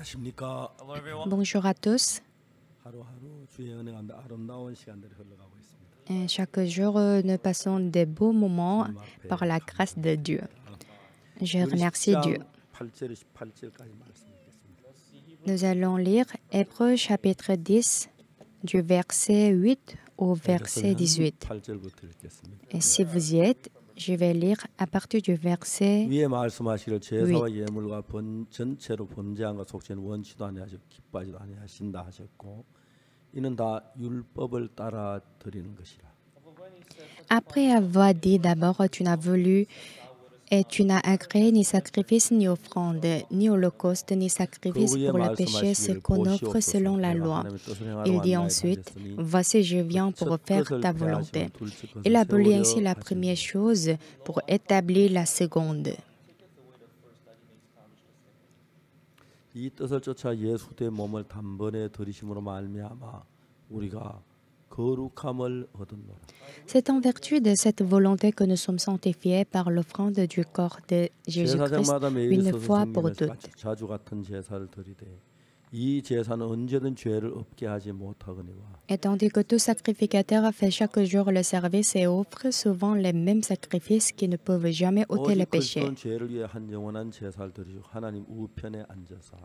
안녕하십니까. Bonjour à tous. 하루하루 주의 은혜 가운데 아름다운 시간들이 흘러가고 있습니다. Chaque jour, nous passons des beaux moments 주님 앞에 par la grâce de Dieu. Je 우리 remercie Dieu. 8절 18절까지 말씀 읽겠습니다. Nous allons lire Hébreux chapitre 10 du verset 8 au verset 18. 8절부터 읽겠습니다. Et si vous y êtes, je vais lire à partir du verset 위에 말씀하시기를 제사와 예물과 전체로 범죄한 것 속죄는 원치도 아니하시고 기뻐하지도 아니하신다 하셨고 이는 다 율법을 따라 드리는 것이라. Après avoir dit d'abord, tu n'as voulu et tu n'as agréé ni sacrifice, ni offrande, ni holocauste, ni sacrifice pour le péché, ce qu'on offre selon la loi. Il dit ensuite, voici je viens pour faire ta volonté. Il abolit ainsi la première chose pour établir la seconde. 이 뜻을 쫓아 예수의 몸을 단번에 들이심으로 말미암아 우리가 거룩함을 얻었노라. C'est en vertu de cette volonté que nous sommes sanctifiés par l'offrande du corps de Jésus-Christ une fois pour toutes. 자주 같은 제사를 드리되 이 제사는 언제든 죄를 없게 하지 못하거니와. Et tandis que tout sacrificateur fait chaque jour le service et offre souvent les mêmes sacrifices qui ne peuvent jamais ôter le péché. 죄를 위해 한 영원한 제사를 드리시고 하나님 우편에 앉아서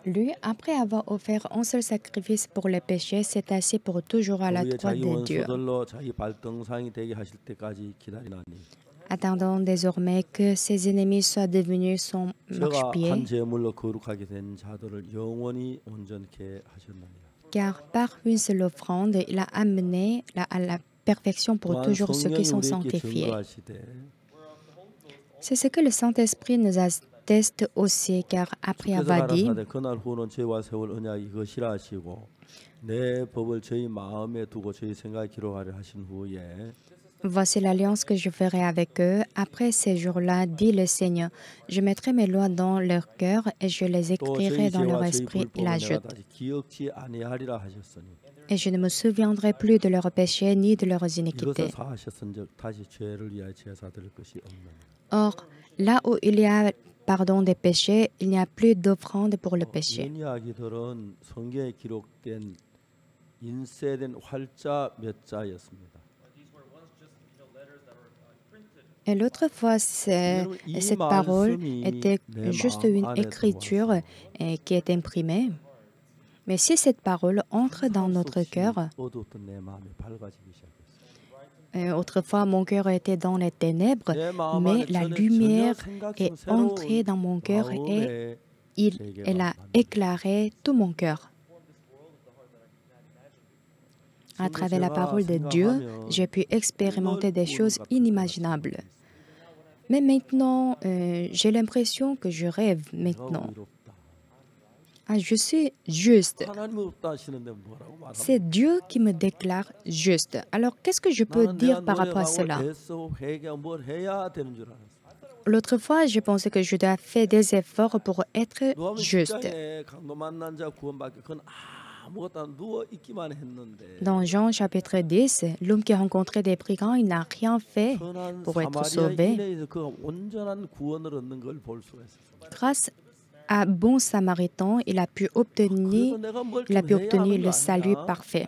Lui, après avoir offert un seul sacrifice pour le péché, s'est assis pour toujours à la droite de Dieu, 자기 발등상이 되게 하실 때까지 기다리나니. attendant désormais que ses ennemis soient devenus son 저가 marchepied, 한 제물로 거룩하게 된 자들을 영원히 온전케 하셨느니라. car par une seule offrande, il a amené à la perfection pour toujours ceux qui sont sanctifiés. C'est ce que le Saint-Esprit nous atteste aussi, car après avoir dit, 그날 후는 죄와 세월 언약 이것이라 하시고 내 법을 저희 마음에 두고 저희 생각에 기록하려 하신 후에 voici l'alliance que je ferai avec eux. Après ces jours-là, dit le Seigneur, je mettrai mes lois dans leur cœur et je les écrirai dans leur esprit. Il ajoute, 기억지 아니하리라 하셨으니 et je ne me souviendrai plus de leurs péchés ni de leurs 이것을 iniquités. 사하셨은즉 다시 죄를 위하여 제사 드릴 것이 없느니라. Or, là où il y a pardon des péchés, il n'y a plus d'offrande pour le péché. 이런 이야기들은 성경에 기록된 인쇄된 활자 몇 자였습니다. Et l'autre fois, cette parole était juste une écriture qui est imprimée. Mais si cette parole entre dans notre cœur, 어두웠던 내 마음이 밝아지기 시작했어요. autrefois mon cœur était dans les ténèbres, mais la lumière est entrée dans mon cœur et elle a éclairé tout mon cœur. À travers la parole de Dieu, j'ai pu expérimenter des choses inimaginables. Mais maintenant, j'ai l'impression que je rêve maintenant. Ah, je suis juste. 하나님 없다 하시는데 뭐라고 말합니까? C'est Dieu qui me déclare juste. Alors, qu'est-ce que je peux dire par rapport à cela? 애써 회개하고 뭘 해야 되는 줄 알았어요. L'autre fois, je pensais que je dois faire des efforts pour être 누가복음 juste. 10장에 강도 만난 자 구원받기 그건 아무것도 안 누워 있기만 했는데 Dans Jean chapitre 10, l'homme qui a rencontré des brigands, il n'a rien fait 선한 pour être 사마리아 sauvé. 인에서 그 온전한 구원을 얻는 걸 볼 수가 있었어요. Grâce à bon samaritain, il a pu obtenir le salut parfait.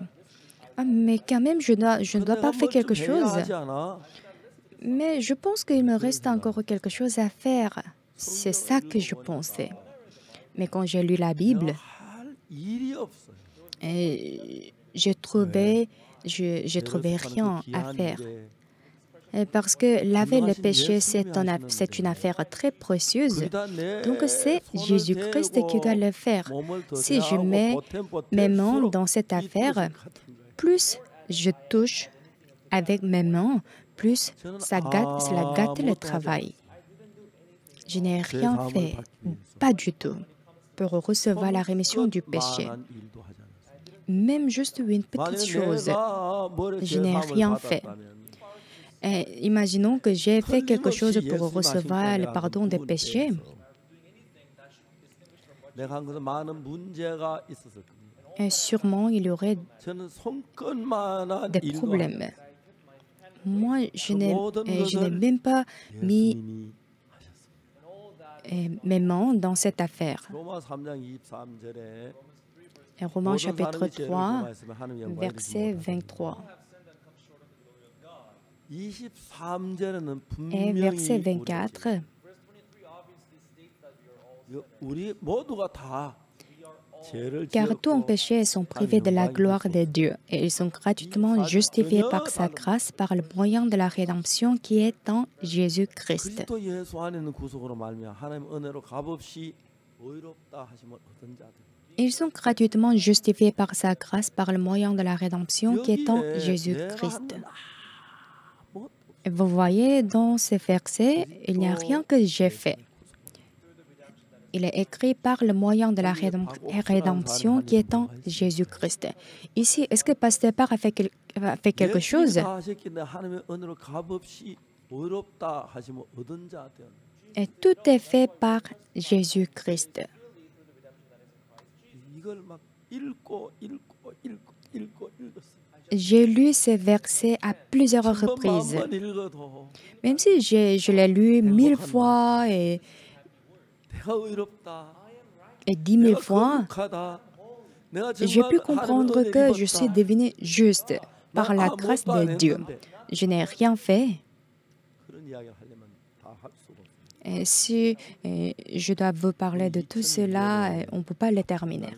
Ah, mais quand même, je ne dois pas faire quelque chose. Mais je pense qu'il me reste encore quelque chose à faire. C'est ça que je pensais. Mais quand j'ai lu la Bible, 할 일이 없어요. j'ai trouvé rien à faire. Parce que laver le péché, c'est une affaire très précieuse. Donc c'est Jésus-Christ qui doit le faire. Si je mets mes mains dans cette affaire, plus je touche avec mes mains, plus cela gâte le travail. Je n'ai rien fait, pas du tout, pour recevoir la rémission du péché. Même juste une petite chose, je n'ai rien fait. Et imaginons que j'ai fait quelque chose pour recevoir le pardon des péchés. 내가 한 것은 많은 문제가 있었을 겁니다. Et sûrement, il y aurait 저는 손끝만한 des 일도 problèmes. Moi, je n'ai même pas 예수님이 하셨습니다. m'aimant dans cette affaire. 로마 3장 23절에 Et Romains chapitre 3, verset 23. 23절에는 Et verset 분명히 24, 우리 모두가 다 죄를 car tous ont 지었고 péché et sont privés de la gloire de Dieu, et ils sont gratuitement justifiés par sa grâce par le moyen de la rédemption qui est en Jésus-Christ. 그리스도 예수 안에 있는 구속으로 말미암아 하나님 은혜로 값없이 의롭다 하심을 얻은 자들. Ils sont gratuitement justifiés par sa grâce par le moyen de la rédemption qui est en 여기에 Jésus-Christ. 내가 한 뭐 Et vous voyez, dans ces versets, il n'y a rien que j'ai fait. Il est écrit par le moyen de la rédemption qui est en Jésus-Christ. Ici, est-ce que Pasteur Parr a fait quelque chose? 다 하셨기에 하나님의 은혜로 값없이 의롭다 하심을 얻은 자들. Et tout est fait par Jésus-Christ. 이걸 막 읽었어요. J'ai lu ces versets à plusieurs reprises. 번 읽어도 Même si je l'ai lu 1000 fois et 내가 의롭다. 10 000 내가 fois, 거룩하다. 내가 j'ai pu 정말 comprendre 하나님의 que 은혜를 je suis 입었다. devenu juste par la grâce de Dieu. Je n'ai rien fait. 그런 이야기를 하려면 다 할 수가 없어요. Et si je dois vous parler de tout cela, on ne peut pas le terminer.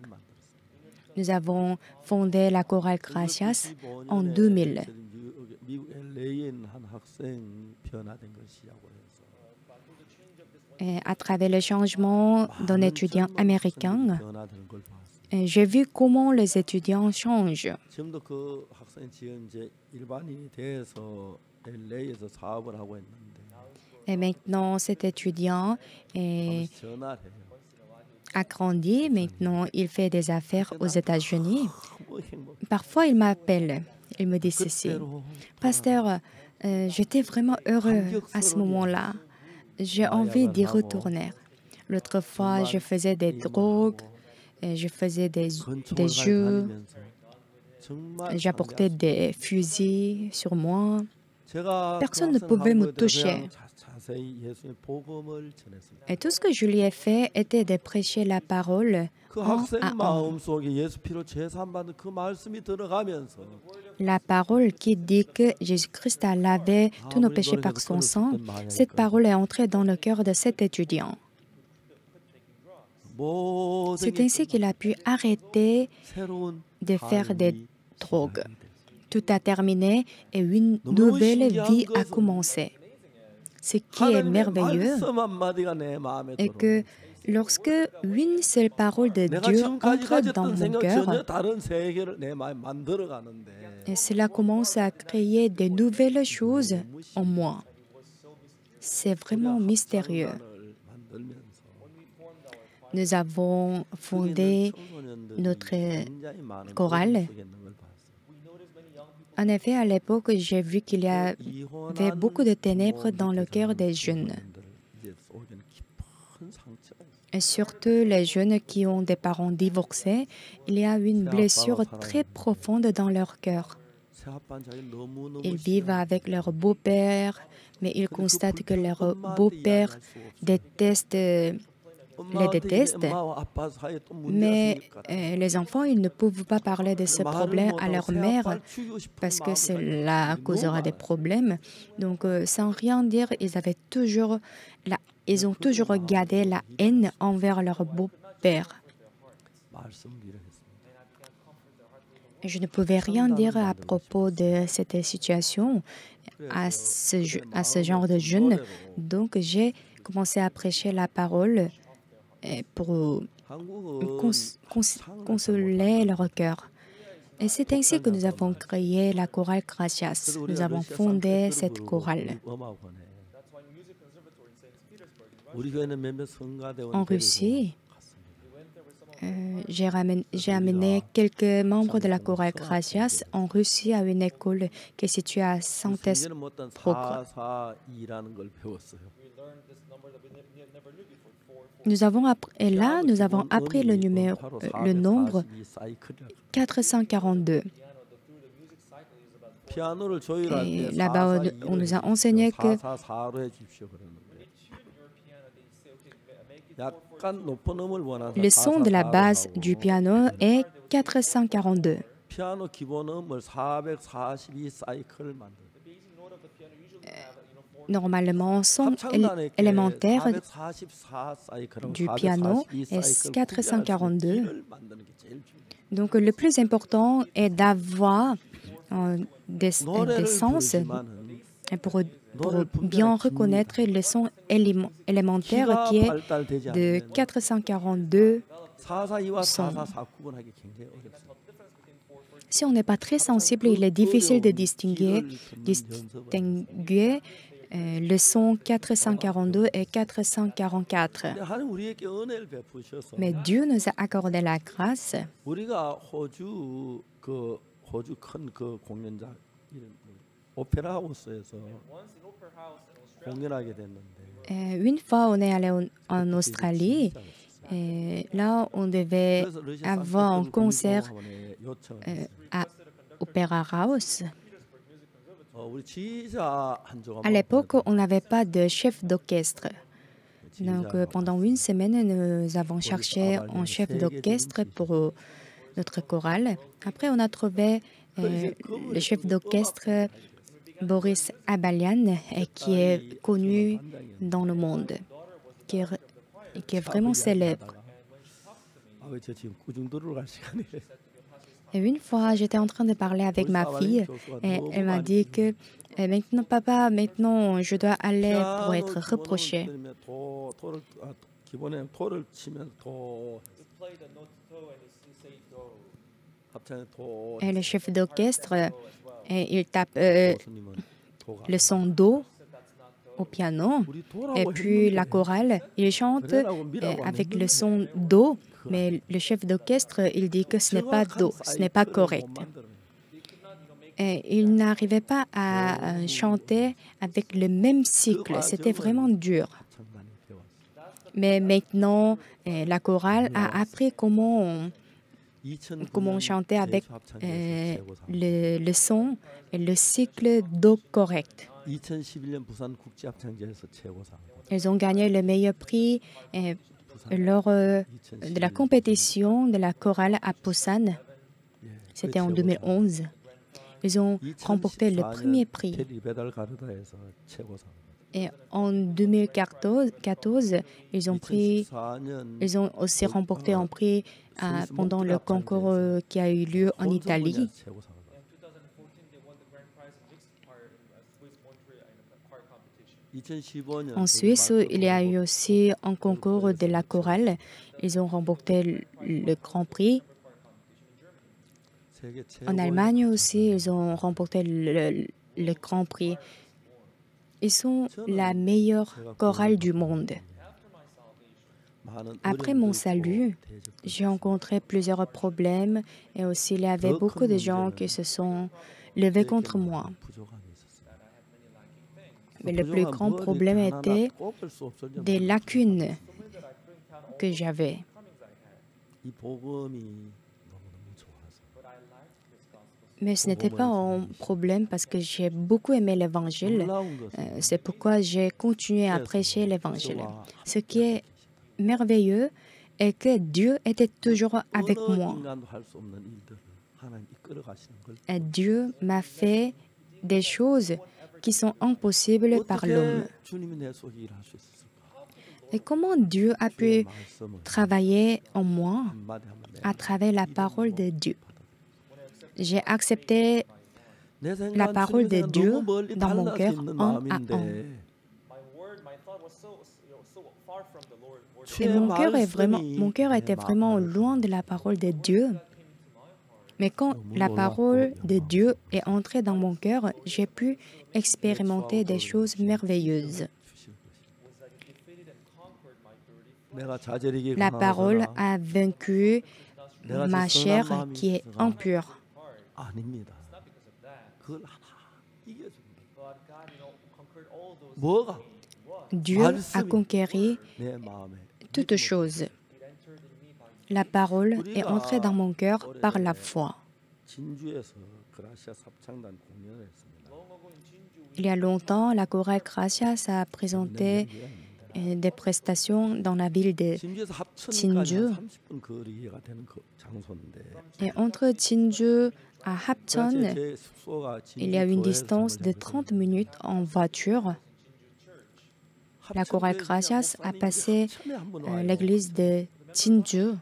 Nous avons fondé la chorale Gracias en 2000. 미국 LA에 있는 한 학생 변화된 것이라고 해서 Et à travers le changement d'un étudiant américain, 변화되는 걸 봤어요. j'ai vu comment les étudiants changent. 지금도 그 학생이 지금 이제 일반인이 돼서 LA에서 사업을 하고 있는데 Et maintenant, cet étudiant est 전화를 해요. a grandi. Maintenant, il fait des affaires aux États-Unis. 너무 행복. Parfois, il m'appelle. Il me dit ceci. 그때로 Pasteur, j'étais vraiment heureux à ce moment-là. J'ai envie d'y retourner. L'autre fois, je faisais des drogues, je faisais des jeux, j'apportais des fusils sur moi. Personne ne pouvait me toucher. 자세히 예수의 복음을 전했습니다. Et tout ce que je lui ai fait était de prêcher la parole 그 homme 학생 à homme. 마음속에 예수 피로 제사함받는 그 말씀이 들어가면서 La parole qui dit que Jésus-Christ a lavé tous nos péchés par son sang, cette parole est entrée dans le cœur de cet étudiant. 모든 C'est 게 ainsi qu'il a pu arrêter 새로운 de faire des 삶이 drogues. 시작이 돼요. Tout a terminé et une nouvelle vie a commencé. Ce qui est 하나님의 merveilleux 말씀 한마디가 내 마음에 est que lorsque une seule parole de 내가 Dieu 지금까지 entre dans 가졌던 mon 생각 cœur, 전혀 다른 세계를 내 마음에 만들어 가는데 et cela commence à créer de nouvelles choses en moi. C'est vraiment mystérieux. 만들면서 Nous avons fondé notre chorale. En effet, à l'époque, j'ai vu qu'il y avait beaucoup de ténèbres dans le cœur des jeunes. Et surtout les jeunes qui ont des parents divorcés, il y a une blessure très profonde dans leur cœur. Ils vivent avec leur beau-père, mais ils constatent que leur beau-père les déteste. Mais les enfants, ils ne peuvent pas parler de ce problème à leur mère parce que cela causera des problèmes. Donc, sans rien dire, ils ont toujours gardé la haine envers leur beau-père. Je ne pouvais rien dire à propos de cette situation à ce genre de jeunes. Donc, j'ai commencé à prêcher la parole pour consoler leur cœur. Et c'est ainsi que nous avons créé la chorale Gracias. Nous avons fondé cette chorale. En Russie, j'ai amené quelques membres de la chorale Gracias en Russie à une école qui est située à Saint-Esprogre. Nous avons appris le nombre 442. Et là-bas, on nous a enseigné que Le son de la base du piano est 442. 피아노 기본음을 442 사이클을 만들어요. Normalement, son 합창단에게 élémentaire 444 사이클하고 du piano 442 est 사이클 442. 길을 만드는 게 제일 중요해요. Donc, le plus important est d'avoir des sens pour bien reconnaître le son élémentaire qui est de 442 442와 sons. 444 구분하기 굉장히 어렵습니다. Si on n'est pas très sensible, il est difficile de distinguer le son 442 et 444. 근데 하나님 우리에게 은혜를 베푸셔서 Mais Dieu nous a accordé la grâce. 우리가 호주 큰 그 공연장 오페라 하우스에서 공연하게 됐는데 Une fois, on est allé en Australie. Et là, on devait avoir un concert à Opera House. 우리 지휘자 한 조가 À l'époque, on n'avait pas de chef d'orchestre. Donc, pendant une semaine, nous avons cherché un chef d'orchestre pour notre chorale. Après, on a trouvé le chef d'orchestre Boris Abalian, qui est connu dans le monde, qui est vraiment célèbre. 저 지금 꾸중도를 갈 시간이에요. Et une fois, j'étais en train de parler avec ma fille et elle m'a dit que maintenant, papa, maintenant, je dois aller pour être reproché. 기본에 도를 치면 도 합창에 도 Et le chef d'orchestre, il tape 교수님은 도가 le son do au piano. 우리 Et 도라고 puis la 했는데 chorale, il chante avec le son do. Mais le chef d'orchestre, il dit que ce n'est pas do, ce n'est pas correct. Et il n'arrivait pas à chanter avec le même cycle. C'était vraiment dur. Mais maintenant, la chorale a appris comment chanter avec le son et le cycle do correct. 2011년 부산 국제합창제에서 최고상. Ils ont gagné le meilleur prix lors de la compétition de la chorale à Busan. C'était en 2011. Ils ont remporté le premier prix. 테리베달가르다에서 최고상. Et en 2014, ils ont aussi remporté un prix pendant le concours qui a eu lieu en Italie. En Suisse, il y a eu aussi un concours de la chorale. Ils ont remporté le Grand Prix. En Allemagne aussi, ils ont remporté le Grand Prix. Ils sont la meilleure chorale du monde. Après mon salut, j'ai rencontré plusieurs problèmes et aussi il y avait beaucoup de gens qui se sont levés contre moi. Mais le plus grand problème était des lacunes que j'avais. Mais ce n'était pas un problème parce que j'ai beaucoup aimé l'Évangile. C'est pourquoi j'ai continué à prêcher l'Évangile. Ce qui est merveilleux est que Dieu était toujours avec moi. Et Dieu m'a fait des choses qui sont impossibles par l'homme. Et comment Dieu a pu travailler en moi à travers la parole de Dieu? J'ai accepté la parole de Dieu dans mon cœur un à un. Et mon cœur était vraiment loin de la parole de Dieu. Mais quand la parole de Dieu est entrée dans mon cœur, j'ai pu expérimenter des choses merveilleuses. La parole a vaincu ma chair qui est impure. Dieu a conquéri toutes choses. La parole est entrée dans mon cœur par la foi. Il y a longtemps, la chorale Gracias a présenté des prestations dans la ville de 진주에서 합천까지 진주. 한 30분 거리가 되는 장소인데 Et entre Jinju à Hapcheon, 제 숙소가 il y a une 진주 distance de 30 minutes en voiture. La chorale Gracias a passé l'église de Jinju,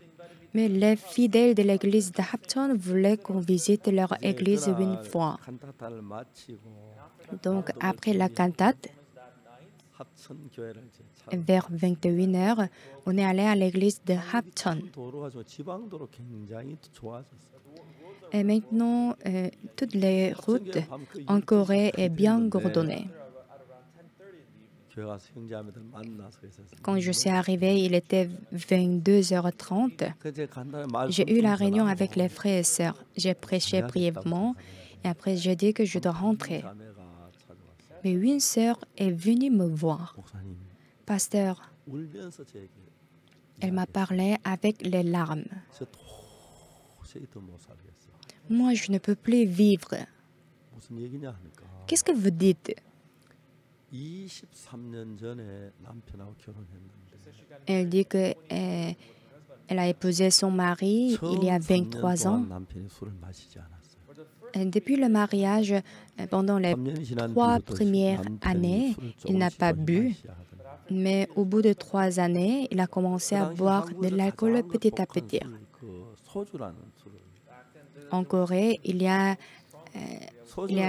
mais les fidèles de l'église de Hapcheon voulaient qu'on visite leur église une fois. 칸타타를 마치고 Donc après la cantate, 합천 교회를 이제 참 vers 21h, on est allé à l'église de Hapcheon. 도로가 좀 지방도로 굉장히 좋아졌어요. Et maintenant, toutes les routes en Corée est bien gourdonnées. 교회 가서 형제자매들 만나서 있었어요. Quand je suis arrivée, il était 22h30. 그제 간단히 말씀 J'ai eu la 좀 réunion 전하고 avec les frères et sœurs. J'ai prêché brièvement et après j'ai dit que je dois rentrer. 자매가 찾아왔어요. Mais une sœur est venue me voir. 목사님 Pasteur, 울면서 제게 elle m'a parlé avec les larmes. 저 도저히 더 못 살겠어. Moi, je ne peux plus vivre. 무슨 얘기냐 하니까 Qu'est-ce que vous dites? 23년 전에 남편하고 결혼했는데 Elle dit que elle a épousé son mari il y a 23 3년 ans. 동안 남편이 술을 마시지 않았어요. Et depuis le mariage, pendant les 3년이 지난 3 뒤부터 premières 남편이 années, 술을 il n'a pas 조금씩 bu. 마시기 시작하더라고요. Mais au bout de 3 années, il a commencé à boire de l'alcool petit à petit. 그 소주라는 술을 En Corée, il y a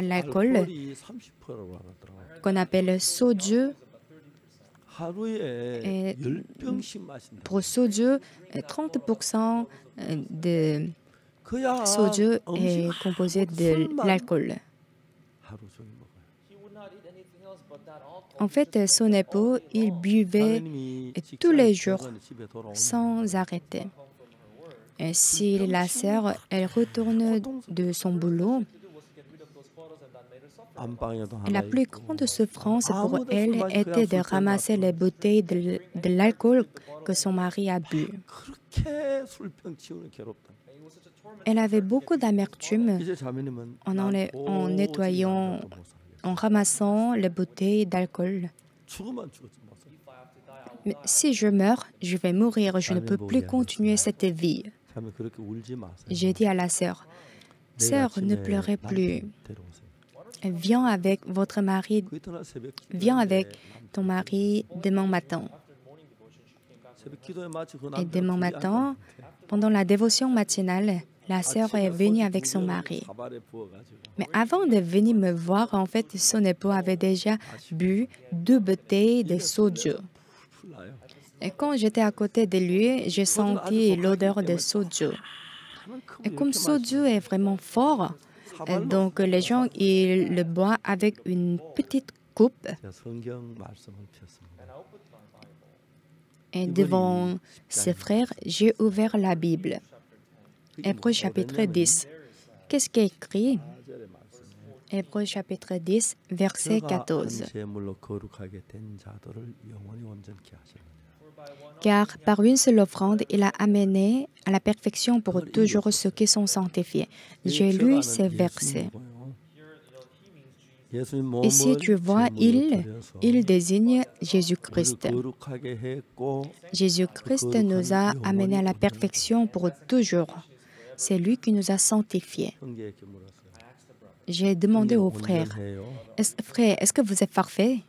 l'alcool 알코올이 30%라고 하더라고요. qu'on appelle soju. 하루에 10병씩 마신다. Pour soju, 30% de 그야 soju 음식 est composé de 술만 l'alcool. 하루 종일 먹어요. En fait, son époux, il buvait 사장님이 tous les 직장 jours 퇴근 집에 돌아오면 sans arrêter. Et si la sœur, elle retourne de son boulot, 안방에도 하나 la plus 있고 grande souffrance pour elle était de ramasser les bouteilles de l'alcool que son mari a bu. 그렇게 술병 치우는 괴롭다. Elle avait beaucoup d'amertume 이제 자매님은 en nettoyant, en ramassant les bouteilles d'alcool. 죽으면 죽었지 못 살아. Mais si je meurs, je vais mourir. Je ne peux plus continuer cette vie. 자매 그렇게 울지 마세요. J'ai dit à la sœur, 내일 sœur, ne 아침에 pleurez plus. 남편 데려오세요. Viens avec votre mari, 그 이튿날 새벽 viens 기도에 avec ton mari demain matin. 새벽 기도에 마치 그 Et 남편을 demain 둘이 matin, 앉아있는데 pendant la dévotion matinale, la sœur est venue avec son mari. 가발에 부어가지고 Mais avant de venir me voir, en fait, son époux avait déjà bu 2 bouteilles de soju. 풀 나요. Et quand j'étais à côté de lui, j'ai senti l'odeur de soju. Et comme soju est vraiment fort, donc les gens ils le boivent avec une petite coupe. 제가 성경 말씀을 폈습니다. Et devant ses frères, j'ai ouvert la Bible. Hébreux chapitre 10. Qu'est-ce qui est écrit? 4절의 말씀. Hébreux chapitre 10, verset 그가 한 14. 제물로 거룩하게 된 자들을 영원히 온전케 하시느니라. Car par une seule offrande, il a amené à la perfection pour toujours ceux qui sont sanctifiés. J'ai lu ces versets. Ici, tu vois, il désigne Jésus-Christ. Jésus-Christ nous a amenés à la perfection pour toujours. C'est lui qui nous a sanctifiés. J'ai demandé aux frères, frère, est-ce que vous êtes parfait?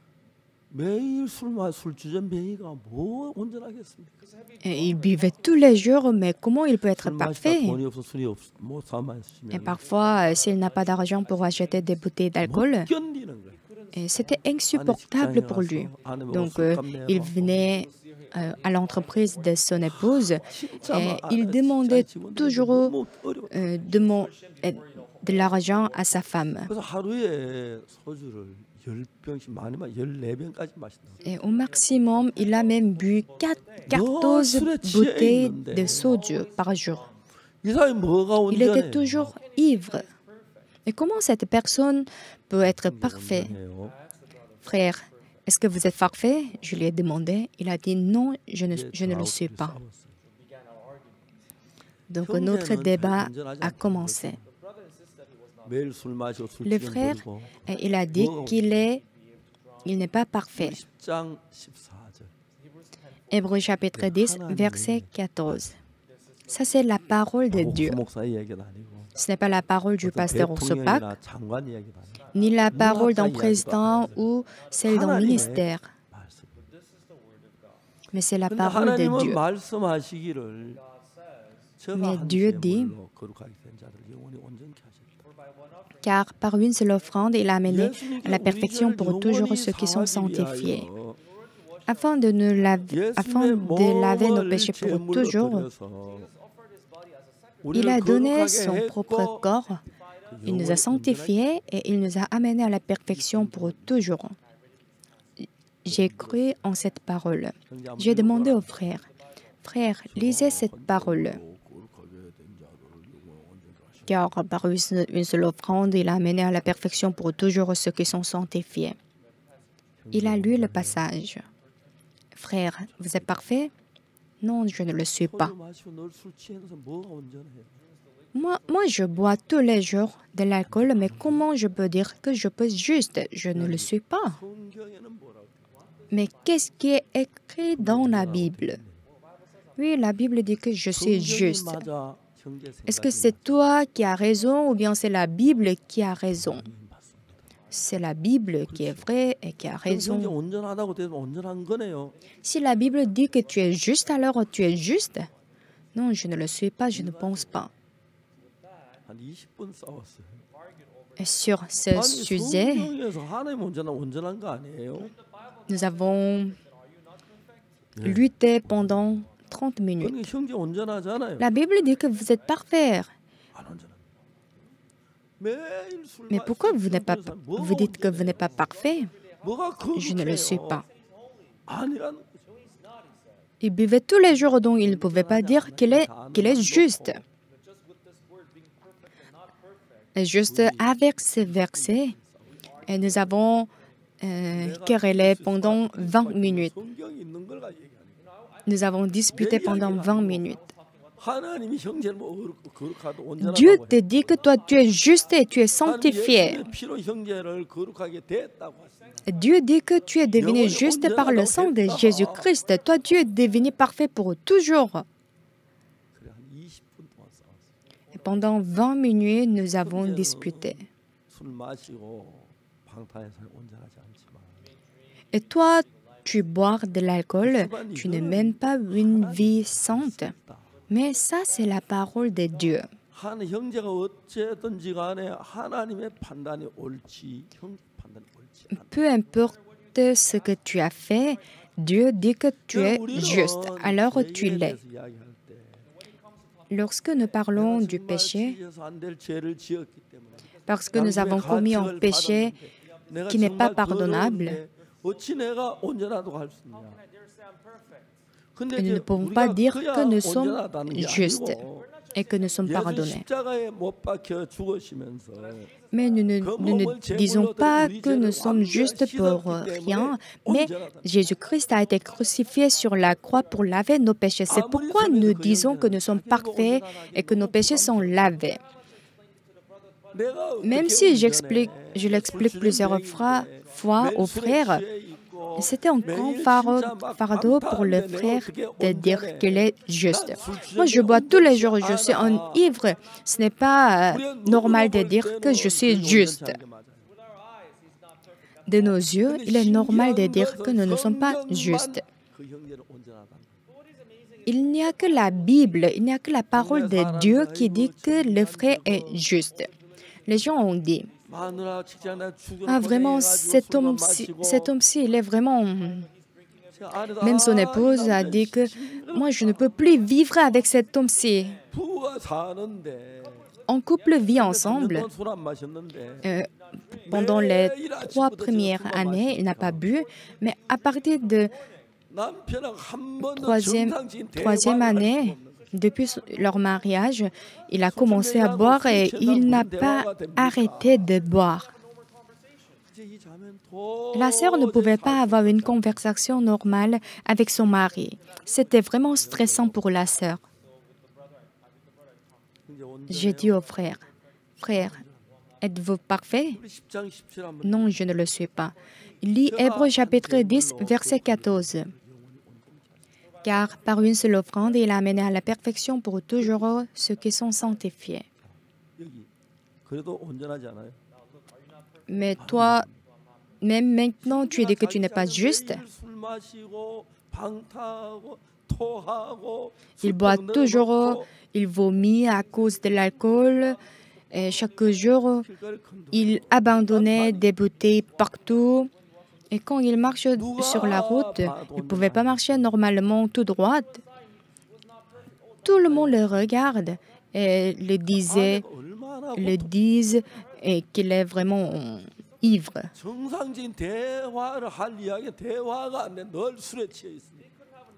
매일 술 주전뱅이가 뭐 온전하겠습니까? Il buvait tous les jours, mais comment il peut être 술 마시다 parfait? 돈이 없어 술이 못 사 Et 마시면 parfois, s'il n'a pas d'argent pour acheter des bouteilles d'alcool, 못 견디는 거예요. c'était insupportable pour lui. Donc, il venait à l'entreprise de son épouse et il demandait toujours de l'argent à sa femme. 그래서 하루에 소주를 10병씩 많으면 14병까지 마신다. Et au maximum, il a même bu 14 bouteilles de soju par jour. 이 사람이 뭐가 Il était 온전해? toujours ivre. Et comment cette personne peut être parfaite? 온전해요. Frère, est-ce que vous êtes parfait? Je lui ai demandé. Il a dit non, je ne le suis pas. Donc notre débat a commencé. 매일 술 마시고 술 Le frère, 찌르고 il a dit qu'il n'est pas parfait. 10장 14절. Hébreux chapitre 10, verset 14. Ça, c'est la parole de Dieu. Ce n'est pas la parole du pasteur Orsopak, ni la parole d'un président ou celle d'un ministère. Mais c'est la parole de Dieu. Mais Dieu dit, car par une seule offrande, il a amené à la perfection pour toujours ceux qui sont sanctifiés. Afin de laver nos péchés pour toujours, il a donné son propre corps, il nous a sanctifiés et il nous a amenés à la perfection pour toujours. J'ai cru en cette parole. J'ai demandé aux frères, frères, lisez cette parole. Car par une seule offrande, il a amené à la perfection pour toujours ceux qui sont sanctifiés. Il a lu le passage. Frère, vous êtes parfait? Non, je ne le suis pas. Moi, je bois tous les jours de l'alcool, mais comment je peux dire que je peux juste? Je ne le suis pas. Mais qu'est-ce qui est écrit dans la Bible? Oui, la Bible dit que je suis juste. Est-ce que c'est toi qui as raison ou bien c'est la Bible qui a raison? C'est la Bible qui est vraie et qui a raison. Si la Bible dit que tu es juste, alors tu es juste? Non, je ne le suis pas, je ne pense pas. Et sur ce sujet, nous avons lutté pendant 30 minutes. La Bible dit que vous êtes parfaits. Mais pourquoi vous dites que vous n'êtes pas parfait? Je ne le suis pas. Il buvait tous les jours, donc il ne pouvait pas dire qu'il est juste. Et juste avec ce verset, nous avons querellé pendant 20 minutes. Nous avons disputé pendant 20 minutes. Dieu te dit que toi, tu es juste et tu es sanctifié. Dieu dit que tu es devenu juste par le sang de Jésus-Christ. Toi, tu es devenu parfait pour toujours. Et pendant 20 minutes, nous avons disputé. Et toi, tu bois de l'alcool, tu ne mènes pas une vie sainte. Mais ça, c'est la parole de Dieu. Peu importe ce que tu as fait, Dieu dit que tu es juste, alors tu l'es. Lorsque nous parlons du péché, parce que nous avons commis un péché qui n'est pas pardonnable, nous ne pouvons pas dire que nous sommes justes et que nous sommes pardonnés. Mais nous ne disons pas que nous sommes justes pour rien, mais Jésus-Christ a été crucifié sur la croix pour laver nos péchés. C'est pourquoi nous disons que nous sommes parfaits et que nos péchés sont lavés. Même si je l'explique plusieurs fois aux frères, c'était un grand fardeau pour le frère de dire qu'il est juste. Moi, je bois tous les jours, je suis un ivre. Ce n'est pas normal de dire que je suis juste. De nos yeux, il est normal de dire que nous ne sommes pas justes. Il n'y a que la Bible, il n'y a que la parole de Dieu qui dit que le frère est juste. Les gens ont dit, ah vraiment, cet homme-ci, il est vraiment... Même son épouse a dit que moi, je ne peux plus vivre avec cet homme-ci. En couple vit ensemble. Pendant les 3 premières années, il n'a pas bu, mais à partir de troisième année, depuis leur mariage, il a commencé à boire et il n'a pas arrêté de boire. La sœur ne pouvait pas avoir une conversation normale avec son mari. C'était vraiment stressant pour la sœur. J'ai dit au frère, « Frère, êtes-vous parfait? » Non, je ne le suis pas. Lis Hébreux chapitre 10, verset 14. car par une seule offrande, il a amené à la perfection pour toujours ceux qui sont sanctifiés. Mais toi, même maintenant, tu dis que tu n'es pas juste. Il boit toujours, il vomit à cause de l'alcool. Et chaque jour, il abandonnait des bouteilles partout. Et quand il marche sur la route, il ne pouvait pas marcher normalement tout droit. Tout le monde le regarde et le disent et qu'il est vraiment ivre.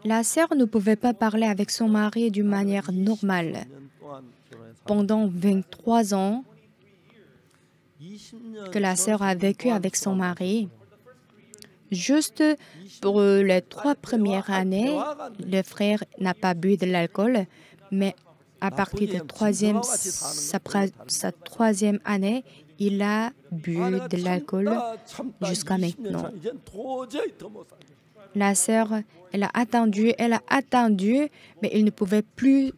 La sœur ne pouvait pas parler avec son mari d'une manière normale. Pendant 23 ans que la sœur a vécu avec son mari, juste pour les 3 premières années, le frère n'a pas bu de l'alcool, mais à partir de sa troisième année, il a bu de l'alcool jusqu'à maintenant. La sœur, elle a attendu, mais elle ne pouvait plus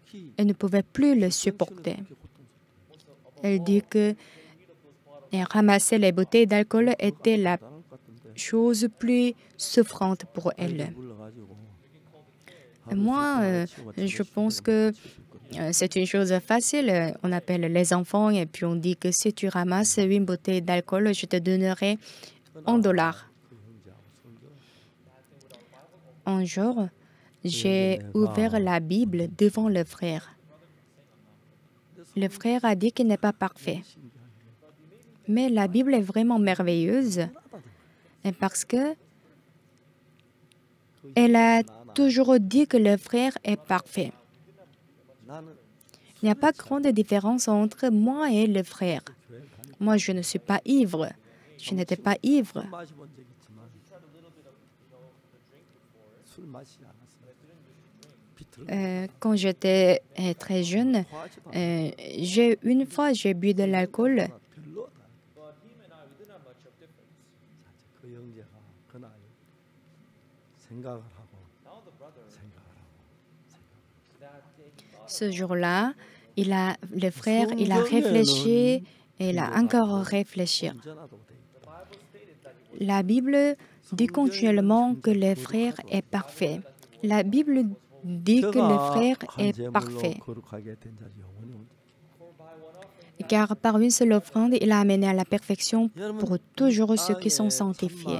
le supporter. Elle dit que ramasser les bouteilles d'alcool était la chose plus souffrante pour elle. Moi, je pense que c'est une chose facile. On appelle les enfants et puis on dit que si tu ramasses une bouteille d'alcool, je te donnerai $1. Un jour, j'ai ouvert la Bible devant le frère. Le frère a dit qu'il n'est pas parfait. Mais la Bible est vraiment merveilleuse parce que elle a toujours dit que le frère est parfait. Il n'y a pas grande différence entre moi et le frère. Moi, je ne suis pas ivre. Je n'étais pas ivre. Quand j'étais très jeune, une fois j'ai bu de l'alcool. Ce jour-là, le frère, il a réfléchi et il a encore réfléchi. La Bible dit continuellement que le frère est parfait. La Bible dit que le frère est parfait. Car par une seule offrande, il a amené à la perfection pour toujours ceux qui sont sanctifiés.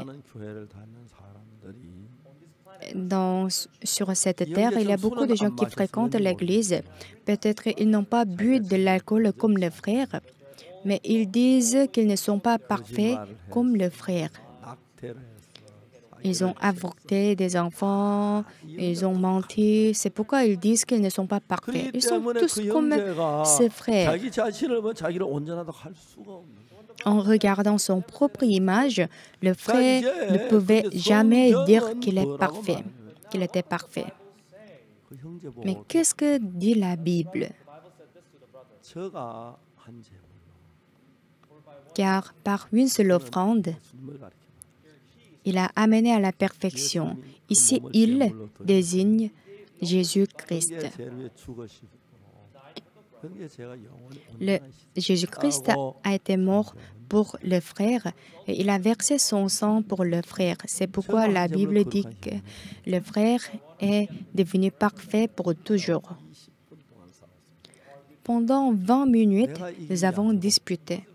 Sur cette terre, il y a beaucoup de gens qui fréquentent l'Église. Peut-être ils n'ont pas bu de l'alcool comme le frère, mais ils disent qu'ils ne sont pas parfaits comme le frère. Ils ont avorté des enfants, ils ont menti. C'est pourquoi ils disent qu'ils ne sont pas parfaits. Ils sont tous comme ses frères. En regardant son propre image, le frère ne pouvait jamais dire qu'il est parfait, qu'il était parfait. Mais qu'est-ce que dit la Bible? Car par une seule offrande, il a amené à la perfection. Ici, il désigne Jésus-Christ. Jésus-Christ a été mort pour le frère et il a versé son sang pour le frère. C'est pourquoi la Bible dit que le frère est devenu parfait pour toujours. Pendant 20 minutes, nous avons disputé.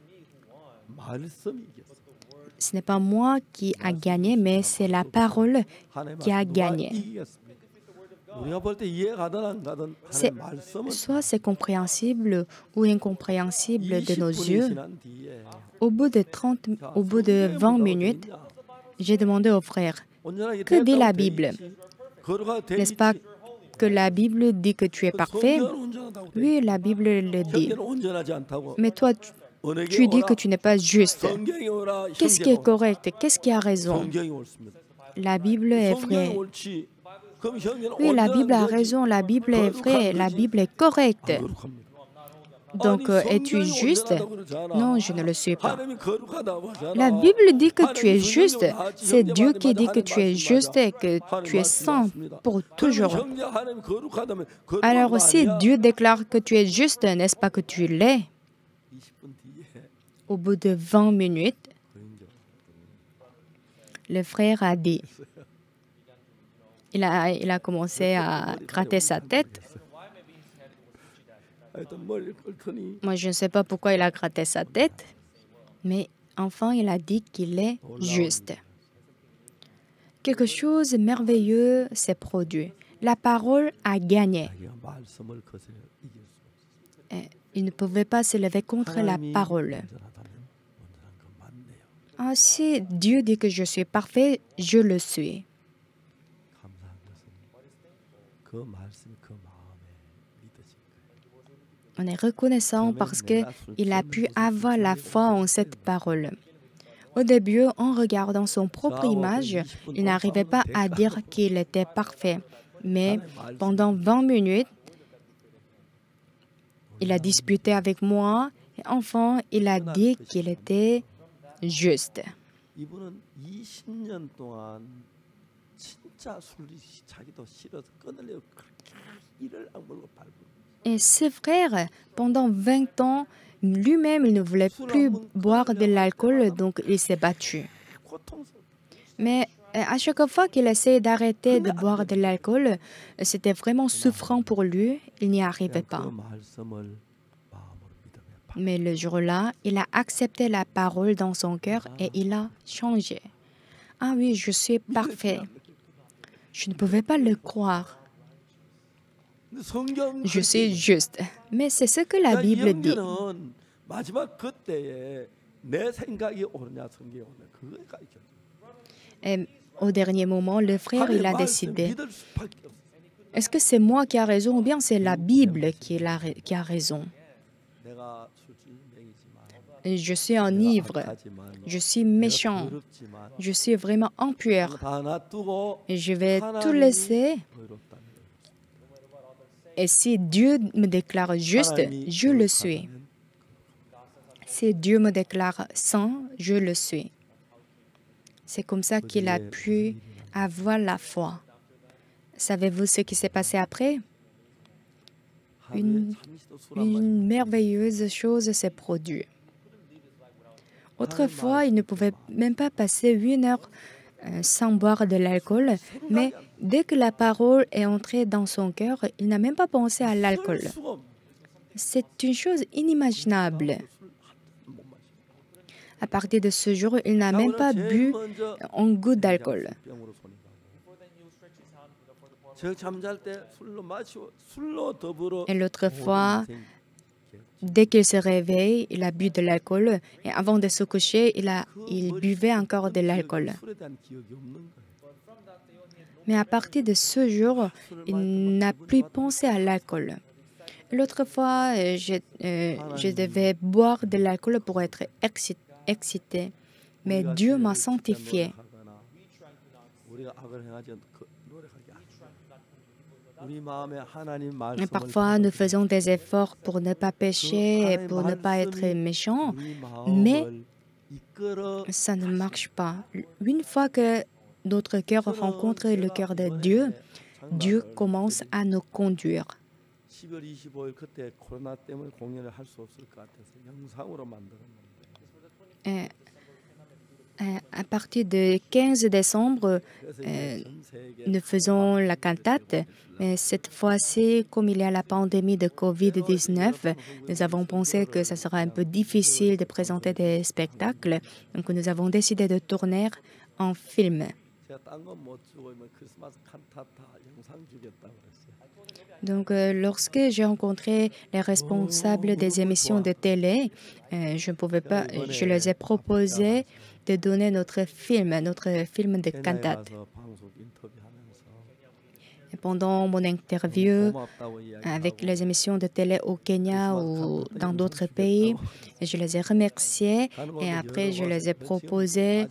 Ce n'est pas moi qui a gagné, mais c'est la parole qui a gagné. Soit c'est compréhensible ou incompréhensible de nos yeux. Au bout de 20 minutes, j'ai demandé au frère, que dit la Bible? N'est-ce pas que la Bible dit que tu es parfait? Oui, la Bible le dit. Mais toi, tu dis que tu n'es pas juste. Qu'est-ce qui est correct? Qu'est-ce qui a raison? La Bible est vraie. Oui, la Bible a raison, la Bible est vraie, la Bible est correcte. Donc, es-tu juste? Non, je ne le suis pas. La Bible dit que tu es juste. C'est Dieu qui dit que tu es juste et que tu es saint pour toujours. Alors, si Dieu déclare que tu es juste, n'est-ce pas que tu l'es? Au bout de 20 minutes, le frère a dit, il a commencé à gratter sa tête. Moi, je ne sais pas pourquoi il a gratté sa tête, mais enfin, il a dit qu'il est juste. Quelque chose de merveilleux s'est produit. La parole a gagné. Il ne pouvait pas se lever contre la parole. Ah, si Dieu dit que je suis parfait, je le suis. On est reconnaissant parce qu'il a pu avoir la foi en cette parole. Au début, en regardant son propre image, il n'arrivait pas à dire qu'il était parfait. Mais pendant 20 minutes, il a disputé avec moi et enfin, il a dit qu'il était juste. Et ce frère, pendant 20 ans, lui-même, il ne voulait plus boire de l'alcool, donc il s'est battu. Mais à chaque fois qu'il essayait d'arrêter de boire de l'alcool, c'était vraiment souffrant pour lui, il n'y arrivait pas. Mais le jour-là, il a accepté la parole dans son cœur et il a changé. Ah oui, je suis parfait. Je ne pouvais pas le croire. Je suis juste. Mais c'est ce que la Bible dit. Et au dernier moment, le frère, il a décidé. Est-ce que c'est moi qui a raison ou bien c'est la Bible qui a raison? Je suis un ivre. Je suis méchant. Je suis vraiment impur. Et je vais tout laisser. Et si Dieu me déclare juste, je le suis. Si Dieu me déclare saint, je le suis. C'est comme ça qu'il a pu avoir la foi. Savez-vous ce qui s'est passé après? Une merveilleuse chose s'est produite. Autrefois, il ne pouvait même pas passer 1 heure sans boire de l'alcool, mais dès que la parole est entrée dans son cœur, il n'a même pas pensé à l'alcool. C'est une chose inimaginable. À partir de ce jour, il n'a même pas bu un goût d'alcool. Et l'autre fois, dès qu'il se réveille, il a bu de l'alcool et avant de se coucher, il buvait encore de l'alcool. Mais à partir de ce jour, il n'a plus pensé à l'alcool. L'autre fois, je devais boire de l'alcool pour être excité, mais Dieu m'a sanctifié. Et parfois, nous faisons des efforts pour ne pas pécher et pour ne pas être méchants, mais ça ne marche pas. Une fois que notre cœur rencontre le cœur de Dieu, Dieu commence à nous conduire. À partir du 15 décembre, nous faisons la cantate. Mais cette fois-ci, comme il y a la pandémie de COVID-19, nous avons pensé que ça sera un peu difficile de présenter des spectacles. Donc, nous avons décidé de tourner en film. Donc, lorsque j'ai rencontré les responsables des émissions de télé, je ne pouvais pas, je les ai proposé de donner notre film de cantate. Et pendant mon interview avec les émissions de télé au Kenya ou dans d'autres pays, je les ai remerciés et après je les ai proposé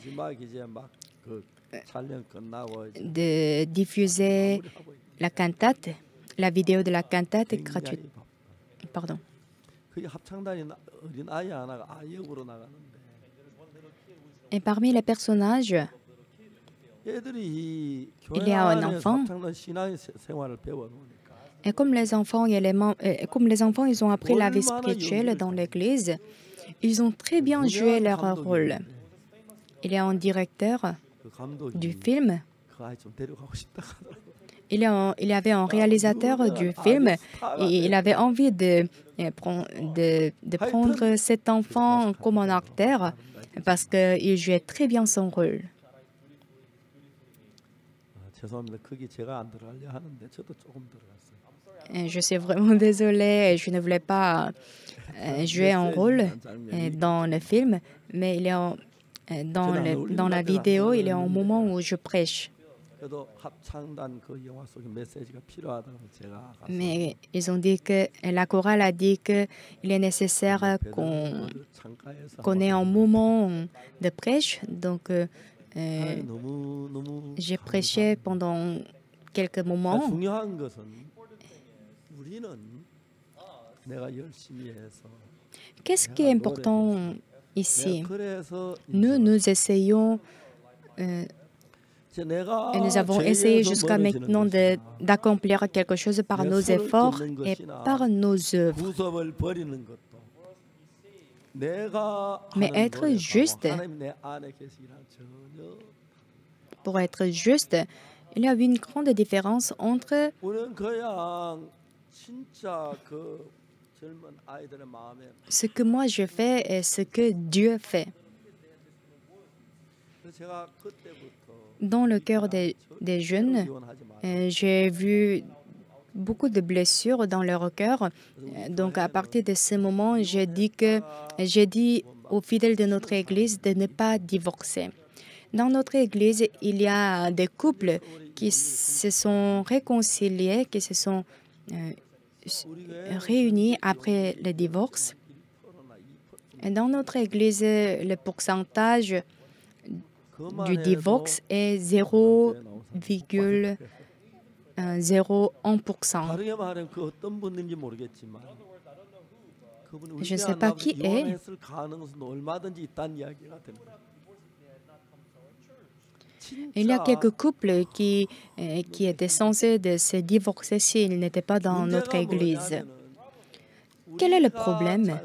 de diffuser la cantate, la vidéo de la cantate gratuite. Pardon. Et parmi les personnages, il y a un enfant. Et comme les enfants, ils ont appris la vie spirituelle dans l'église, ils ont très bien joué leur rôle. Il y a un directeur du film. Il y avait un réalisateur du film et il avait envie de prendre cet enfant comme un acteur parce qu'il jouait très bien son rôle. Je suis vraiment désolée, je ne voulais pas jouer un rôle dans le film, mais dans la vidéo, il y a un moment où je prêche. Mais ils ont dit que la chorale a dit qu'il est nécessaire qu'on ait un moment de prêche. Donc, j'ai prêché pendant quelques moments. Qu'est-ce qui est important ici? Nous essayons, et nous avons essayé jusqu'à maintenant d'accomplir quelque chose par nos efforts et par nos œuvres. Mais être juste, pour être juste, il y a une grande différence entre ce que moi je fais et ce que Dieu fait. Dans le cœur des jeunes, j'ai vu beaucoup de blessures dans leur cœur. Donc, à partir de ce moment, j'ai dit aux fidèles de notre Église de ne pas divorcer. Dans notre Église, il y a des couples qui se sont réconciliés, qui se sont réunis après le divorce. Et dans notre Église, le pourcentage du divorce est 0,01%. Je ne sais pas qui est. Il y a quelques couples qui étaient censés de se divorcer s'ils n'étaient pas dans notre Église. Quel est le problème?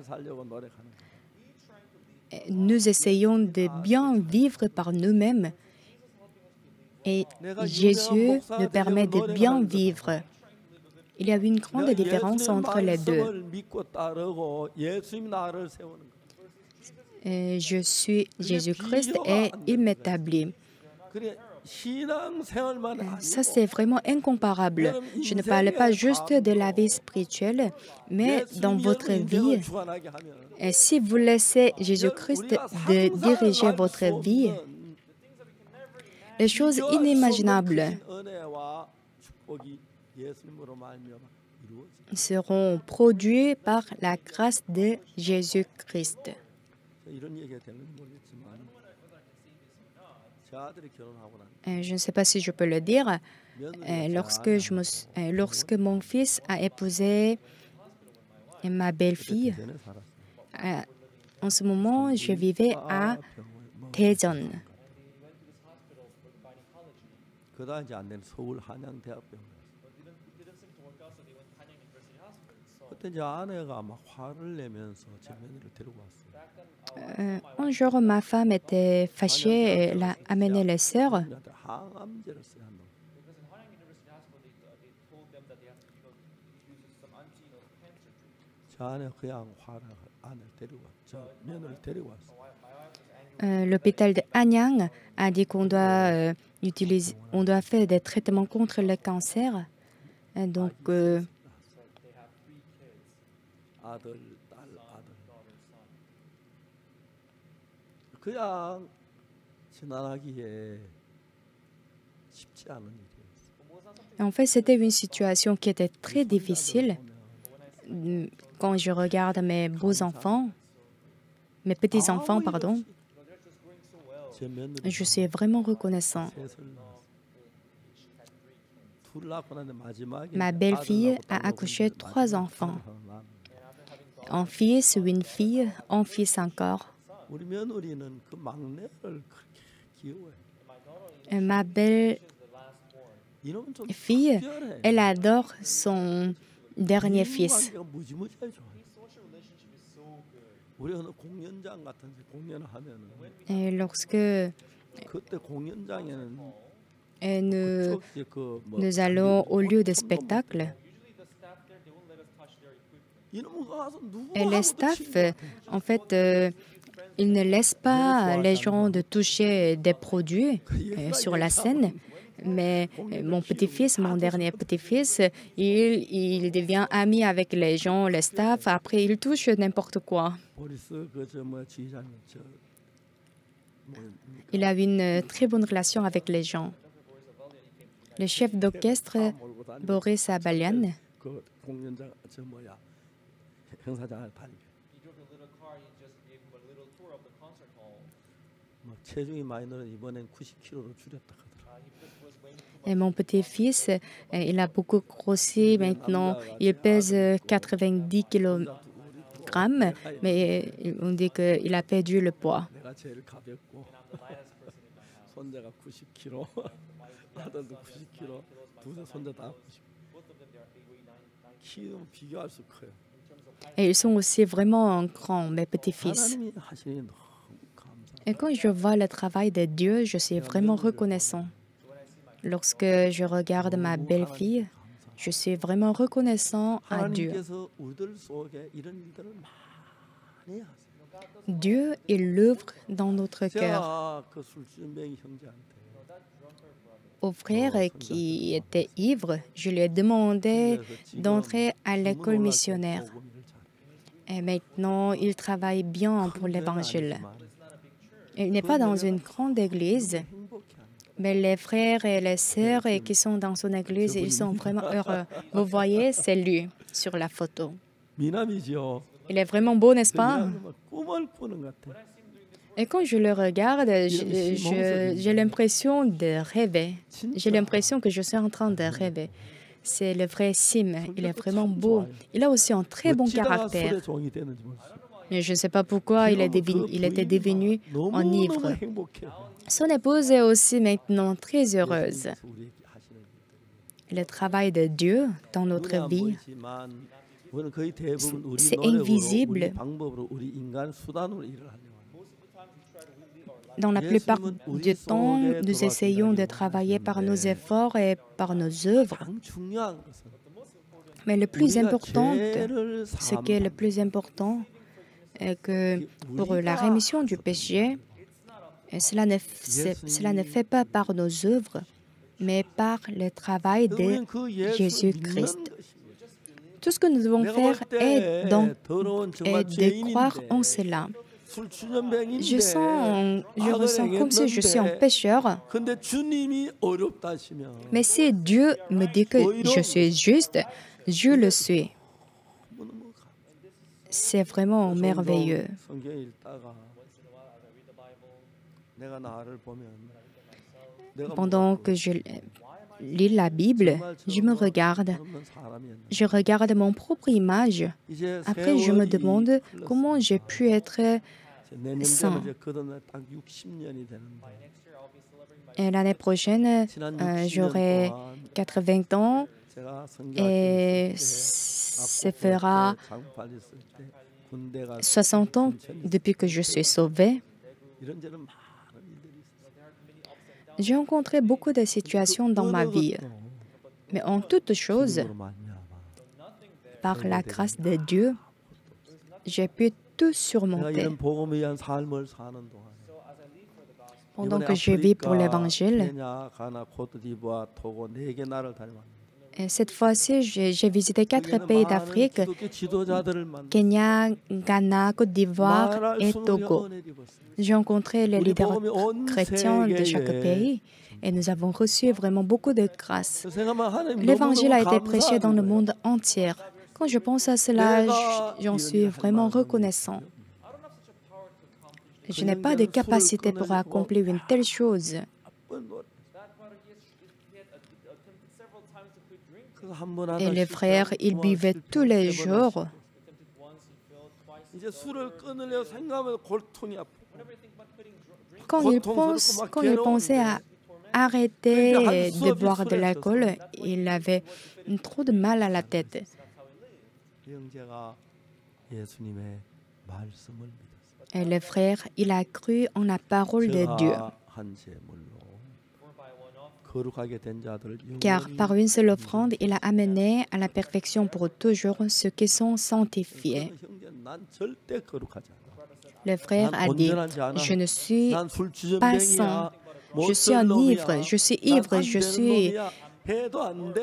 Nous essayons de bien vivre par nous-mêmes et Jésus nous permet de bien vivre. Il y a une grande différence entre les deux. Je suis Jésus-Christ et il m'établit. Ça, c'est vraiment incomparable. Je ne parle pas juste de la vie spirituelle, mais dans votre vie. Et si vous laissez Jésus-Christ diriger votre vie, les choses inimaginables seront produites par la grâce de Jésus-Christ. Je ne sais pas si je peux le dire. Lorsque mon fils a épousé ma belle-fille, en ce moment, je vivais à Daejeon. Un jour, ma femme était fâchée et elle a amené les sœurs. L'hôpital de Hanyang a dit qu'on doit faire des traitements contre le cancer. Donc, en fait, c'était une situation qui était très difficile. Quand je regarde mes petits-enfants, pardon, je suis vraiment reconnaissant. Ma belle-fille a accouché 3 enfants. un fils ou une fille, un fils encore. 우리 며느리는 그 막내를 그렇게 귀여워해. Ma belle-fille, 이놈은 좀 특별해. elle adore son dernier fils. 관계가 무지무지하게 좋아해. 우리 어느 공연장 같은 데 공연을 하면은 Et lorsque 그때 공연장에는 nous, 그쪽 그 뭐 nous allons au lieu de spectacle, 이놈은 가서 et 누구하고도 les staff, 친구 같아. en fait, ils ne laissent pas les gens de toucher des produits sur la scène. Mais mon petit-fils, mon dernier petit-fils, il devient ami avec les gens, les staffs. Après, il touche n'importe quoi. 보리스 그저뭐 지휘자님 저 Il a une très bonne relation avec les gens. Le chef d'orchestre, Boris Abalian, 그 공연장 저 뭐야 행사장을 다니게. 뭐 체중이 많이 늘어 이번엔 90kg로 줄였다 하더라. et mon petit-fils, il a beaucoup grossi maintenant. Il pèse 90 kg, mais on dit qu'il a perdu le poids. 내가 제일 가볍고 손자가 90kg, 아들도 90kg, 두 손자 다 90kg. 키는 비교할 수 커요. Et ils sont aussi vraiment grands, mes petits-fils. 하나님이 하시니 너무 감사. Et quand je vois le travail de Dieu, je suis vraiment reconnaissant. Lorsque je regarde ma belle-fille, je suis vraiment reconnaissant à Dieu. 하나님께서 우리들 속에 이런 일들을 많이 하세요. Dieu, il l'œuvre dans notre cœur. 제가 그 술주병이 형제한테 Au frère qui était ivre, je lui ai demandé d'entrer à l'école missionnaire. Et maintenant, il travaille bien pour l'évangile. Il n'est pas dans une grande église, mais les frères et les sœurs qui sont dans son église, ils sont vraiment heureux. Vous voyez, c'est lui sur la photo. 미남이죠. Il est vraiment beau, n'est-ce pas? 꿈을 꾸는 것 같아. Et quand je le regarde, j'ai l'impression de rêver. J'ai l'impression que je suis en train de rêver. C'est le vrai Sim. Il est vraiment beau. Il a aussi un très bon caractère. Mais je ne sais pas pourquoi il était devenu un ivre. Son épouse est aussi maintenant très heureuse. Le travail de Dieu dans notre vie, c'est invisible. Dans la plupart du temps, nous essayons de travailler par nos efforts et par nos œuvres. Mais le plus important, ce qui est le plus important, est que pour la rémission du péché, cela ne fait pas par nos œuvres, mais par le travail de Jésus-Christ. Tout ce que nous devons faire est de croire en cela. Je ressens comme si je suis un pécheur. Mais si Dieu me dit que je suis juste, je le suis. C'est vraiment merveilleux. Pendant que je lis la Bible, je me regarde. Je regarde mon propre image. Après, je me demande comment j'ai pu être saint. Et l'année prochaine, j'aurai 80 ans et ça fera 60 ans depuis que je suis sauvé. J'ai rencontré beaucoup de situations dans ma vie, mais en toute chose, par la grâce de Dieu, j'ai pu tout surmonter. Pendant que je vis pour l'Évangile, et cette fois-ci, j'ai visité 4 pays d'Afrique, Kenya, Ghana, Côte d'Ivoire et Togo. J'ai rencontré les leaders chrétiens de chaque pays et nous avons reçu vraiment beaucoup de grâce. L'Évangile a été prêché dans le monde entier. Quand je pense à cela, j'en suis vraiment reconnaissant. Je n'ai pas de capacité pour accomplir une telle chose. Et les frères, ils buvaient tous les jours. Quand il pensait à arrêter de boire de l'alcool, il avait trop de mal à la tête. Et le frère, il a cru en la parole de Dieu. Car par une seule offrande, il a amené à la perfection pour toujours ceux qui sont sanctifiés. Le frère a dit, je ne suis pas saint, je suis un ivre, je suis ivre, je suis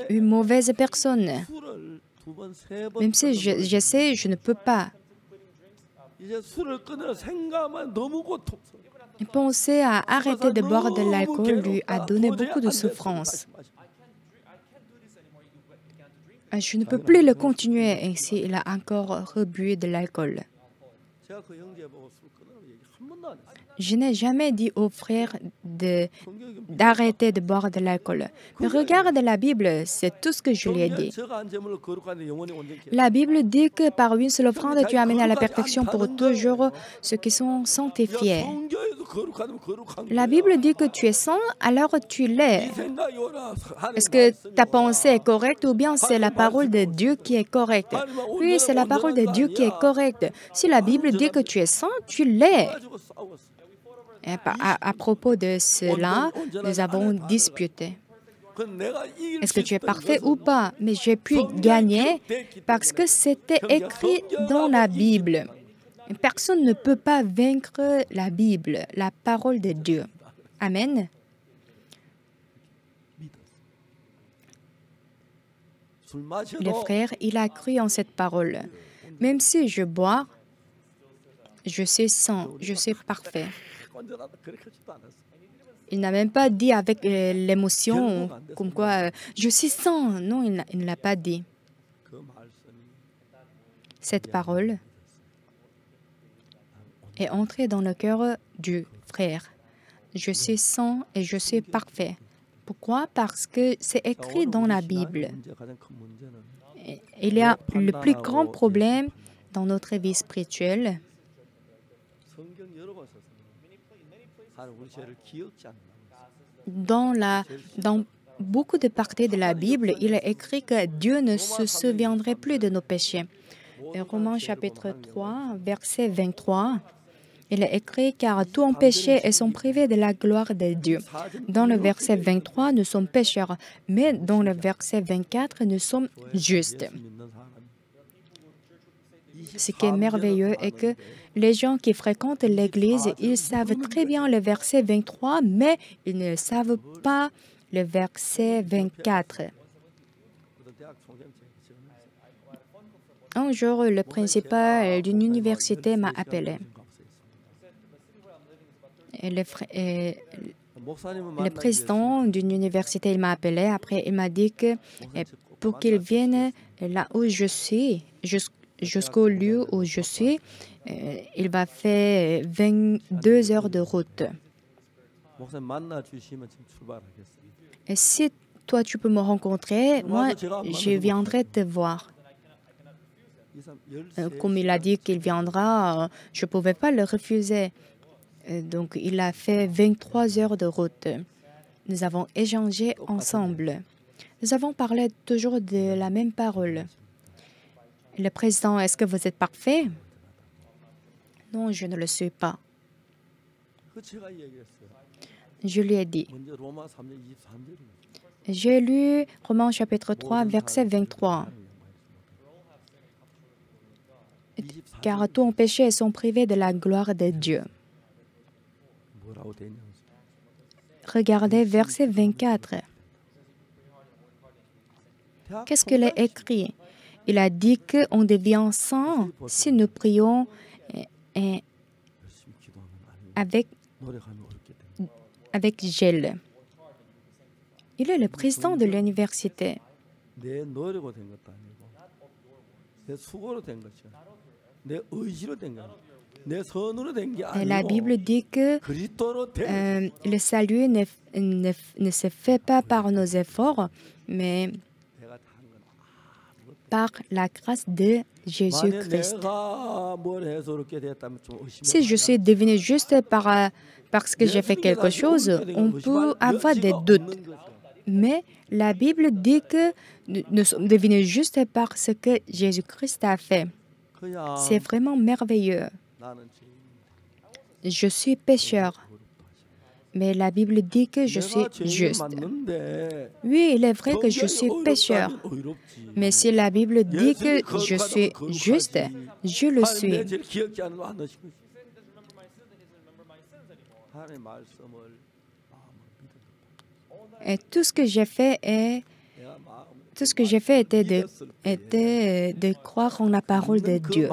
une mauvaise personne. Même si je sais, je ne peux pas. Penser à arrêter de boire de l'alcool lui a donné beaucoup de souffrance. Je ne peux plus le continuer ainsi. Il a encore rebu de l'alcool. Je n'ai jamais dit aux frères d'arrêter de boire de l'alcool. Mais regarde la Bible, c'est tout ce que je lui ai dit. La Bible dit que par une seule offrande, tu amènes à la perfection pour toujours ceux qui sont sanctifiés. La Bible dit que tu es saint, alors tu l'es. Est-ce que ta pensée est correcte ou bien c'est la parole de Dieu qui est correcte? Oui, c'est la parole de Dieu qui est correcte. Si la Bible dit que tu es saint, tu l'es. À propos de cela, nous avons disputé. Est-ce que tu es parfait ou pas? Mais j'ai pu gagner parce que c'était écrit dans la Bible. Personne ne peut pas vaincre la Bible, la parole de Dieu. Amen. Le frère, il a cru en cette parole. Même si je bois, je suis saint, je suis parfait. Il n'a même pas dit avec l'émotion, comme quoi je suis saint. Non, il ne l'a pas dit. Cette parole est entrée dans le cœur du frère. Je suis saint et je suis parfait. Pourquoi? Parce que c'est écrit dans la Bible. Il y a le plus grand problème dans notre vie spirituelle. Dans beaucoup de parties de la Bible, il est écrit que Dieu ne se souviendrait plus de nos péchés. Romains chapitre 3, verset 23, il est écrit « Car tous ont péché et sont privés de la gloire de Dieu ». Dans le verset 23, nous sommes pécheurs, mais dans le verset 24, nous sommes justes. Ce qui est merveilleux est que les gens qui fréquentent l'Église, ils savent très bien le verset 23, mais ils ne savent pas le verset 24. Un jour, le principal d'une université m'a appelé. Le président d'une université, il m'a appelé. Après, il m'a dit que pour qu'il vienne là où je suis, jusqu'au lieu où je suis, il va faire 22 heures de route. Et si toi, tu peux me rencontrer, moi, je viendrai te voir. Comme il a dit qu'il viendra, je ne pouvais pas le refuser. Donc, il a fait 23 heures de route. Nous avons échangé ensemble. Nous avons parlé toujours de la même parole. Le président, est-ce que vous êtes parfait? Non, je ne le suis pas. Je lui ai dit. J'ai lu Romains chapitre 3, verset 23. Car tous ont péché et sont privés de la gloire de Dieu. Regardez verset 24. Qu'est-ce qu'il a écrit? Il a dit qu'on devient saint si nous prions avec gel. Il est le président de l'université. La Bible dit que le salut ne se fait pas par nos efforts, mais par la grâce de Jésus-Christ. Si je suis devenu juste parce que j'ai fait quelque chose, on peut avoir des doutes. Mais la Bible dit que nous sommes devenus justes parce que Jésus-Christ a fait. C'est vraiment merveilleux. Je suis pécheur, mais la Bible dit que je suis juste. Oui, il est vrai que je suis pécheur, mais si la Bible dit que je suis juste, je le suis. Et tout ce que j'ai fait était de croire en la parole de Dieu.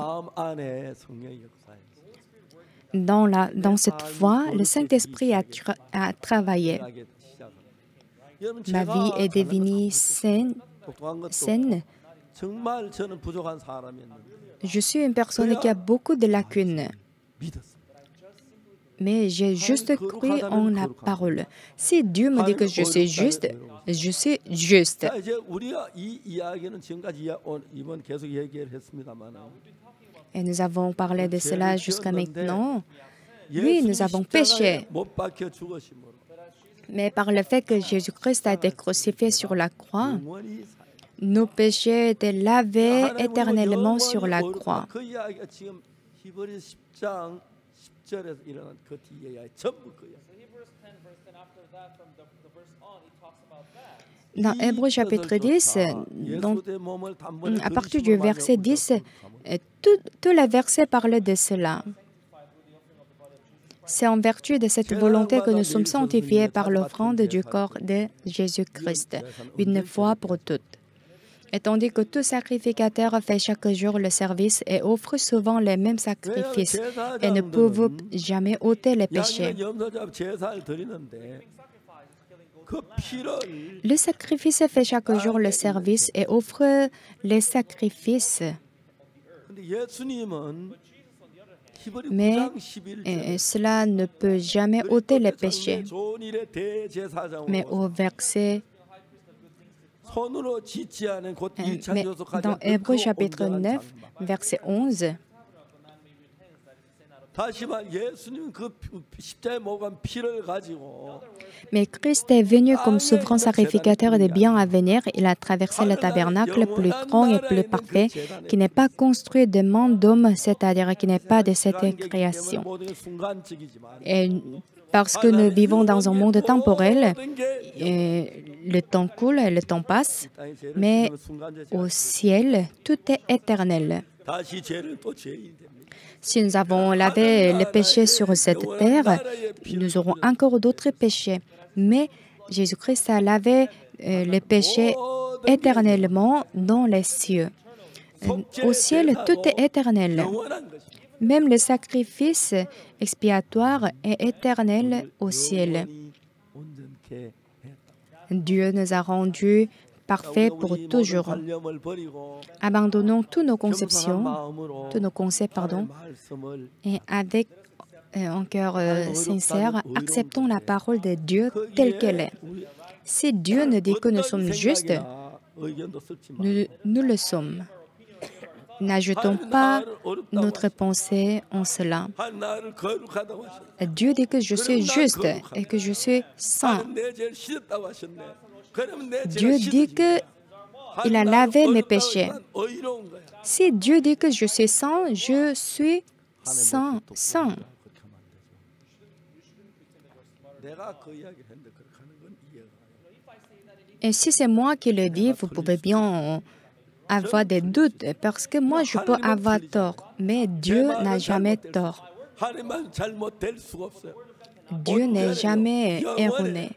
Dans cette foi, le Saint-Esprit a travaillé. Ma vie est devenue saine. Je suis une personne qui a beaucoup de lacunes. Mais j'ai juste cru en la parole. Si Dieu me dit que je suis juste, je suis juste. Et nous avons parlé de cela jusqu'à maintenant. Oui, nous avons péché. Mais par le fait que Jésus-Christ a été crucifié sur la croix, nos péchés étaient lavés éternellement sur la croix. Dans Hébreux chapitre 10, à partir du verset 10, tous les versets parlent de cela. C'est en vertu de cette volonté que nous sommes sanctifiés par l'offrande du corps de Jésus-Christ, une fois pour toutes. Et tandis que tout sacrificateur fait chaque jour le service et offre souvent les mêmes sacrifices et ne peuvent jamais ôter les péchés. Le sacrifice fait chaque jour le service et offre les sacrifices. Mais cela ne peut jamais ôter les péchés. Mais au verset mais dans Hébreux chapitre 9, verset 11, mais Christ est venu comme souverain sacrificateur des biens à venir. Il a traversé le tabernacle plus grand et plus parfait, qui n'est pas construit de main d'homme, c'est-à-dire qui n'est pas de cette création. Et parce que nous vivons dans un monde temporel, le temps coule et le temps passe, mais au ciel, tout est éternel. Si nous avons lavé le péché sur cette terre, nous aurons encore d'autres péchés. Mais Jésus-Christ a lavé le péché éternellement dans les cieux. Au ciel, tout est éternel. Même le sacrifice expiatoire est éternel au ciel. Dieu nous a rendus parfaits pour toujours. Abandonnons tous nos concepts, et avec un cœur sincère, acceptons la parole de Dieu telle qu'elle est. Si Dieu nous dit que nous sommes justes, nous le sommes. N'ajoutons pas notre pensée en cela. Dieu dit que je suis juste et que je suis saint. Dieu dit qu'il a lavé mes péchés. Si Dieu dit que je suis saint, je suis saint. Et si c'est moi qui le dis, vous pouvez bien avoir des doutes, parce que moi, je peux avoir tort, mais Dieu n'a jamais tort. Dieu n'est jamais erroné.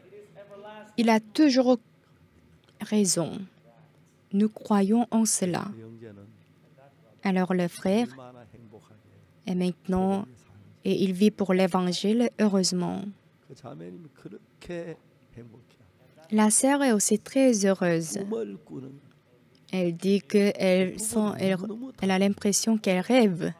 Il a toujours raison. Nous croyons en cela. Alors le frère est maintenant, et il vit pour l'Évangile, heureusement. La sœur est aussi très heureuse. Elle dit qu'elle a l'impression qu'elle rêve.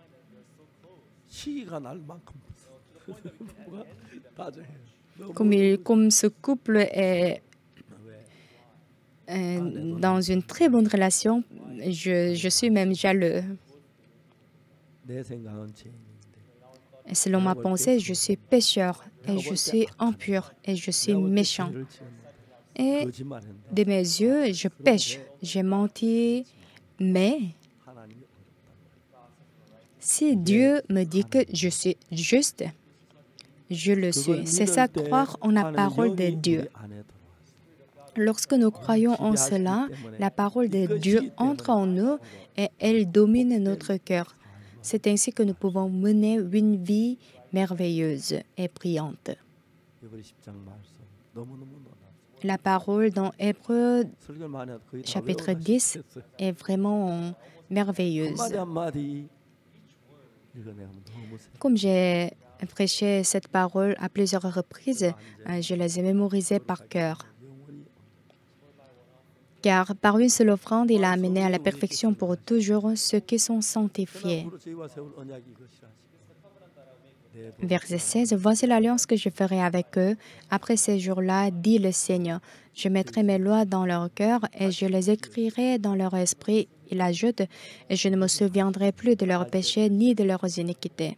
Comme ce couple est dans une très bonne relation, je suis même jaloux. Et selon ma pensée, je suis pécheur et je suis impur et je suis méchant. Et de mes yeux, je pêche, j'ai menti, mais si Dieu me dit que je suis juste, je le suis. C'est ça, croire en la parole de Dieu. Lorsque nous croyons en cela, la parole de Dieu entre en nous et elle domine notre cœur. C'est ainsi que nous pouvons mener une vie merveilleuse et brillante. La parole dans Hébreux chapitre 10 est vraiment merveilleuse. Comme j'ai prêché cette parole à plusieurs reprises, je les ai mémorisées par cœur. Car par une seule offrande, il a amené à la perfection pour toujours ceux qui sont sanctifiés. Verset 16. Voici l'alliance que je ferai avec eux. Après ces jours-là, dit le Seigneur, je mettrai mes lois dans leur cœur et je les écrirai dans leur esprit. Il ajoute, et je ne me souviendrai plus de leurs péchés ni de leurs iniquités.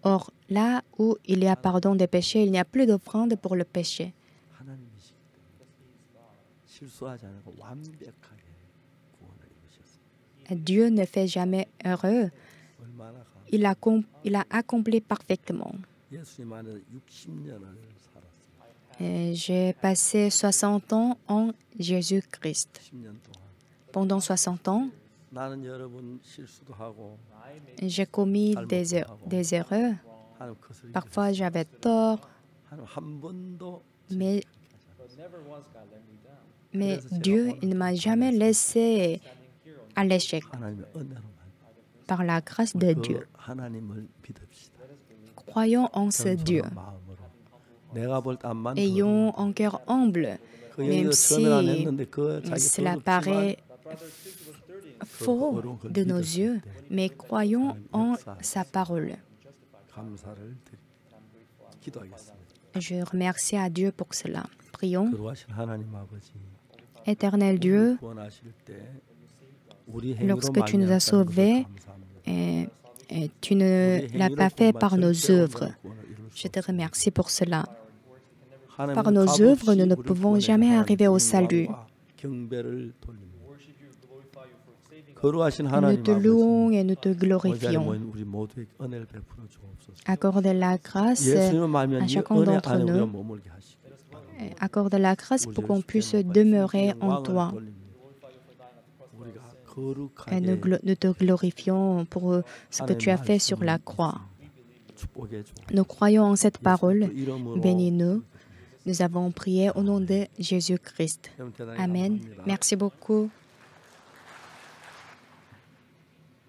Or, là où il y a pardon des péchés, il n'y a plus d'offrande pour le péché. Dieu ne fait jamais heureux. Il a accompli parfaitement. J'ai passé 60 ans en Jésus-Christ. Pendant 60 ans, j'ai commis des erreurs. Parfois, j'avais tort. Mais Dieu ne m'a jamais laissé à l'échec. Par la grâce de Dieu. Croyons en ce Dieu. Ayons un cœur humble, même si cela paraît faux de nos yeux, mais croyons en sa parole. Je remercie à Dieu pour cela. Prions. Éternel Dieu, lorsque tu nous as sauvés, tu ne l'as pas fait par nos œuvres. Je te remercie pour cela. Par nos œuvres, nous ne pouvons jamais arriver au salut. Nous te louons et nous te glorifions. Accorde la grâce à chacun d'entre nous. Accorde la grâce pour qu'on puisse demeurer en toi. Et nous te glorifions pour ce que tu as fait sur la croix. Nous croyons en cette parole. Bénis-nous. Nous avons prié au nom de Jésus-Christ. Amen. Merci beaucoup.